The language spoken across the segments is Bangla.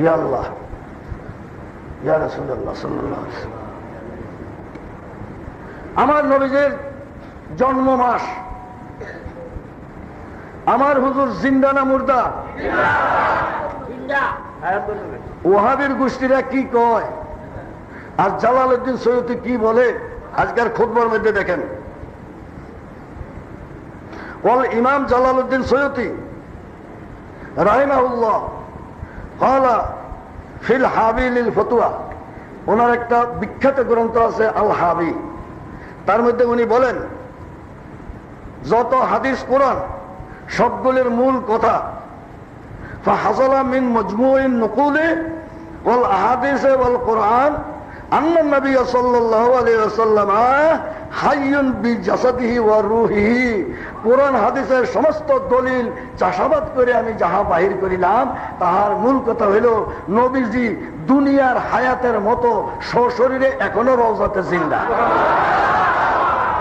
ইয়া আল্লাহ, ইয়া রাসূলুল্লাহ সাল্লাল্লাহু আলাইহি ওয়াসাল্লাম। আমার নবীজির জন্ম মাস, আমার হুজুর জিন্দা না মুর্দা? ওহাবির গোষ্ঠীরা কি কয় আর জালালউদ্দিন সৈয়দী কি বলে আজকের খুতবার মধ্যে দেখেন। ওয়াল ইমাম জালালউদ্দিন সৈয়দী রাহিমাহুল্লাহ ক্বালা ফিল হাবি লিল ফতোয়া, ওনার একটা বিখ্যাত গ্রন্থ আছে আল হাবি। তার মধ্যে উনি বলেন যত হাদিস কোরআন সবগুলির মূল কথা ফাহাসালা মিন মজমুইন নুকুলি ওয়াল আহাদিস ওয়াল কোরআন আন্না নবী সাল্লাল্লাহু আলাইহি ওয়াসাল্লাম হাইয়ুন বিজাসাদিহি ওয়া রূহিহি। কোরআন হাদিসের সমস্ত দলিল চাষাবাদ করে আমি যাহা বাহির করিলাম তাহার মূল কথা হইল নবীজি দুনিয়ার হায়াতের মতো সশরীরে এখনো রওজাতে জিন্দা।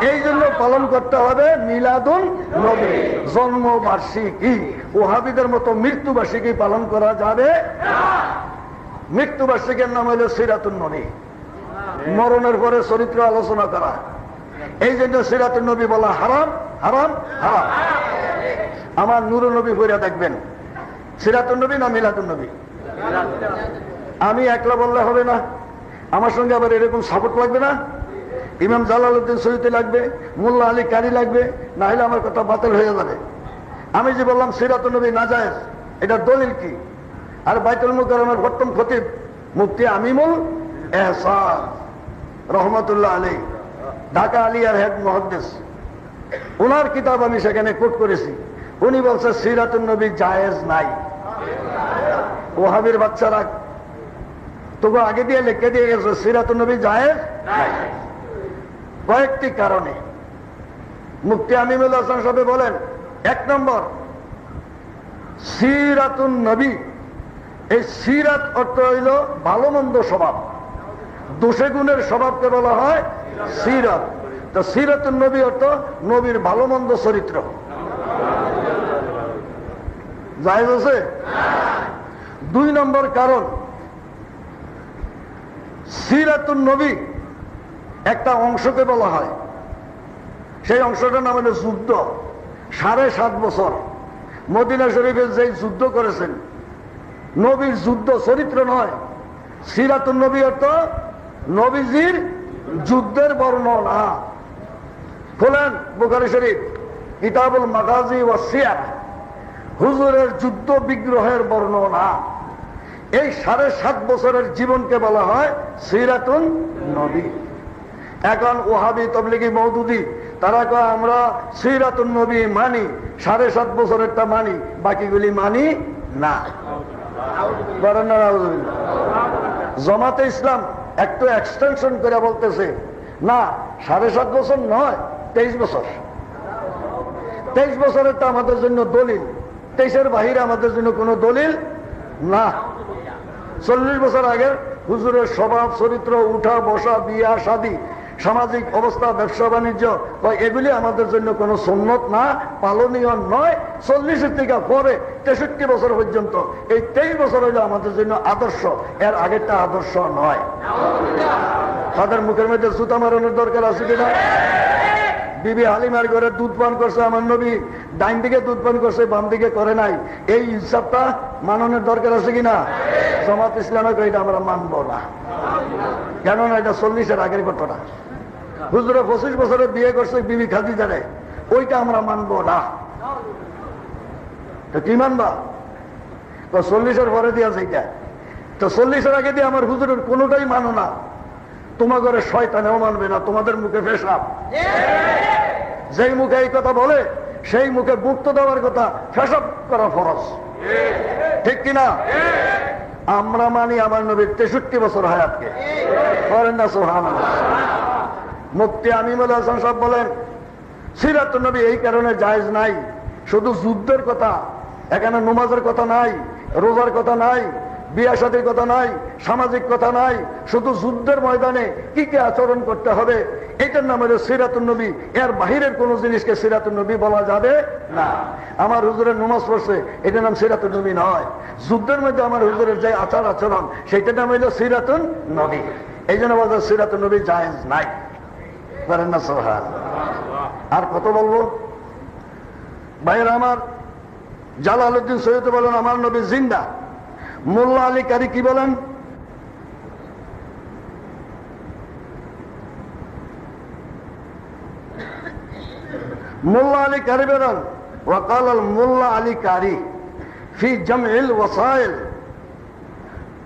এই জন্য পালন করতে হবে মিলাদুন নবী, জন্মবার্ষিকী। ওহাবিদের মতো মৃত্যুবার্ষিকী পালন করা যাবে না। মৃত্যুবার্ষিকীর নাম হলো সিরাতুন নবী, মরণের পরে চরিত্র আলোচনা করা। এই জন্য সিরাতুন নবী বলা হারাম, হারাম, হারাম। আমার নূর নবী পড়ে দেখবেন সিরাতুন নবী না মিলাদুন নবী। আমি একলা বললে হবে না, আমার সঙ্গে আবার এরকম সাপোর্ট লাগবে না। ইমাম জালালউদ্দিন সৈয়দী লাগবে, মোল্লা আলী কারি লাগবে, না হলে আমার কথা বাতিল হয়ে যাবে। আমি যে বললাম সিরাতুন নবী নাজায়েজ, এটার দলিল কি? আর বাইতুল মুকাররমের প্রথম খতিব মুফতি আমিমুল এহসান রহমাতুল্লাহ আলাইহি, ঢাকা আলিয়ার হেড মুহাদ্দিস, ওনার কিতাব আমি সেখানে কোট করেছি। উনি বলছে সিরাতুন নবী জায়েজ নাই। ওহাবির বাচ্চারা তবু আগে দিয়ে লিখে দিয়ে গেছে সিরাতুন নবী জায়েজ নাই কয়েকটি কারণে। মুফতি আমিনুল হাসান সাহেব বলেন, এক নম্বর সিরাতুন নবী, এই সিরাত অর্থ হইল ভালো মন্দ স্বভাব, দোষে গুণের স্বভাবকে বলা হয় সিরাত। তো সিরাতুন নবী অর্থ নবীর ভালো মন্দ চরিত্র। জায়েজ আছে? দুই নম্বর কারণ, সিরাতুন নবী একটা অংশকে বলা হয়, সেই অংশটার নাম হলো যুদ্ধ। 7.5 বছর মদিনা শরীফে যে যুদ্ধ করেছেন, নবীর যুদ্ধ চরিত্র নয়। সিরাতুন নবী অর্থ নবীজির যুদ্ধের বর্ণনা। খোলেন বুখারী শরীফ কিতাবুল মাগাজি ওয়া সিয়ার, হুজুরের যুদ্ধ বিগ্রহের বর্ণনা। এই 7.5 বছরের জীবনকে বলা হয় সিরাতুন নবী। এখন ওহাবি তবলিগি মওদুদি তারা কয় আমরা সিরাতুন নবী মানি, 7.5 বছরেরটা মানি, বাকিগুলি মানি না। জামাতে ইসলাম একটু এক্সটেনশন করে বলতেছে না, 7.5 বছর নয়, 23 বছর। 23 বছরেরটা আমাদের জন্য দলিল, 23-এর বাহিরে আমাদের জন্য কোনো দলিল না। 40 বছর আগের হুজুরের স্বভাব চরিত্র, উঠা বসা, বিয়া শাদী, সামাজিক অবস্থা, ব্যবসা বাণিজ্য, এগুলি আমাদের জন্য কোনো সুন্নত না, পালনীয় নয়। 40-এর থেকে পরে 63 বছর পর্যন্ত এই 23 বছর হইল আমাদের জন্য আদর্শ, এর আগেরটা আদর্শ নয়। তাদের মুখের মধ্যে জুতা মারানোর দরকার আছে কিনা? বিবি হালিমার ঘরে দুধ পান করছে আমার নবী, ডাইন দিকে দুধ পান করছে, বাম দিকে করে নাই, এই হিসাবটা মাননের দরকার আছে কিনা? জামাত ইসলামে এটা আমরা মানবো না, কেননা এটা 40-এর আগের ঘটনা। হুজুরে 25 বছরে বিয়ে করছে বিবি খাদিজারে, ওইটা আমরা মানবো না। তো কি মানবা? 40-এর পরে দিয়া সেইটা, তো 40-এর আগে দিয়ে আমার হুজুরের কোনোটাই মানো না। তোমার ঘরে শয়তানেও মানবে না, তোমাদের মুখে পেশাব। যেই মুখে এই কথা বলে সেই মুখে গুপ্ত দেওয়ার কথা, পেশাব করা ফরজ, ঠিক কিনা? আমরা মানি আমার নবীর 63 বছর হায়াতকে। বলেন না সুবহানাল্লাহ। মুফতি আমিনুল হাসান সাহেব বলেন সিরাতুন নবী এই কারণে জায়েজ নাই, শুধু যুদ্ধের কথা, এখানে নামাজের কথা নাই, রোজার কথা নাই, বিয়া শাদীর কথা নাই, সামাজিক কথা নাই, শুধু যুদ্ধের ময়দানে কি কি আচরণ করতে হবে এটার নাম হলো সিরাতুন নবী। এর বাহিরের কোন জিনিসকে সিরাতুন নবী বলা যাবে না। আমার হুজুরের নামাজ পড়ছে, এটার নাম সিরাতুন নবী নয়। যুদ্ধের মধ্যে আমার হুজুরের যে আচার আচরণ সেটার নাম হলো সিরাতুন নবী। এই জন্য বলতে সিরাতুন নবী জায়েজ নাই। পারেন না সোহান? আর কত বলবো ভাইয়েরা আমার? জালালউদ্দিন সৈয়দ বলেন আমার নবী জিন্দা। মোল্লা আলী কারি কি বলেন? মোল্লা আলী কারি বলেন ওয়াকাল আল মোল্লা আলী কারি ফি জামউল ওয়াসাইল,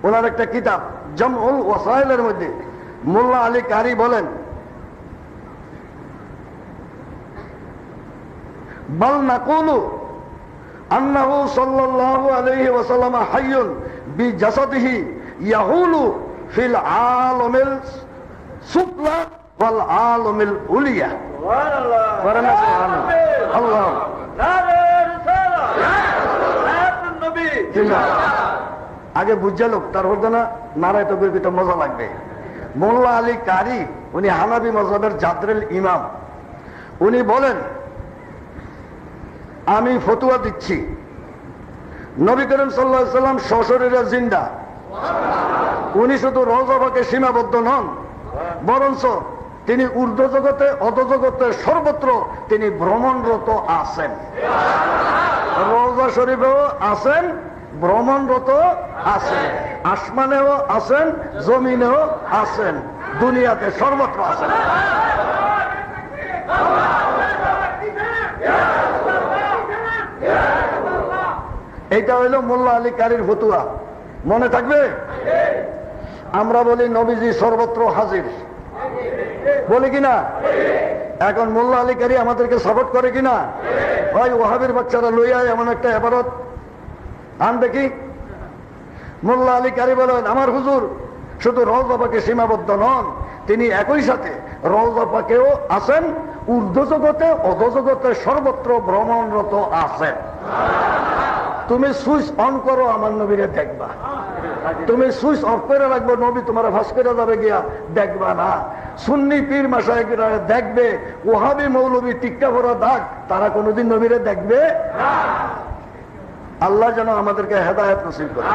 ওনার একটা কিতাব জামউল ওয়াসাইলের মধ্যে মোল্লা আলী কারি বলেন বাল নাকুলু আন্নাহু সাল্লাল্লাহু আলাইহি ওয়াসাল্লাম হাইয়ুন বিজাসাদিহি ইয়াহুলু ফিল আলামিল সুফলা ওয়াল আলামিল উলিয়া। সুবহানাল্লাহ। আল্লাহ আগে বুঝা লোক তারপর না নারায় তকবীর দিতে মজা লাগবে। মোল্লা আলী কারি উনি হানাফি মাযহাবের জাদরেল ইমাম। উনি বলেন আমি ফতুয়া দিচ্ছি নবী করিম সাল্লাল্লাহু আলাইহি ওয়াসাল্লাম সশরীরে জিন্দা। উনি শুধু রওজা পাকে সীমাবদ্ধ নন, বরঞ্চ তিনি ঊর্ধ্ব জগতে অধোজগতে সর্বত্র তিনি ভ্রমণরত আছেন। রওজা শরীফেও আছেন, ভ্রমণরত আছেন, আসমানেও আছেন, জমিনেও আছেন, দুনিয়াতে সর্বত্র আছেন। এইটা হইল মোল্লা আলী কারির ফতুয়া। মনে থাকবে? আমরা বলি নবীজি সর্বত্র হাজির, বলি কিনা? এখন মোল্লা আলী কারি আমাদেরকে সাপোর্ট করে কিনা? ভাই ওয়াহাবির বাচ্চারা লইয়া এমন একটা ইবারত আন দেখি। মোল্লা আলী কারি বলেন আমার হুজুর শুধু রওজা পাকে সীমাবদ্ধ নন, তিনি একই সাথে রওজা পাকেও আছেন, ঊর্ধ্ব জগতে অধোজগতে সর্বত্র ভ্রমণরত আছেন। তুমি সুইচ অন করো আমার নবীরে দেখবা, তুমি সুইচ অফ করে রাখবো নবী তোমার ফাঁস করে যাবে গিয়া দেখবা না। সুন্নি পীর মাশায়েখরা দেখবে, ওহাবি মৌলবী টিক্কা ভরা দাগ তারা কোনোদিন নবীরে দেখবে না। আল্লাহ যেন আমাদেরকে হেদায়েত নসিব করে।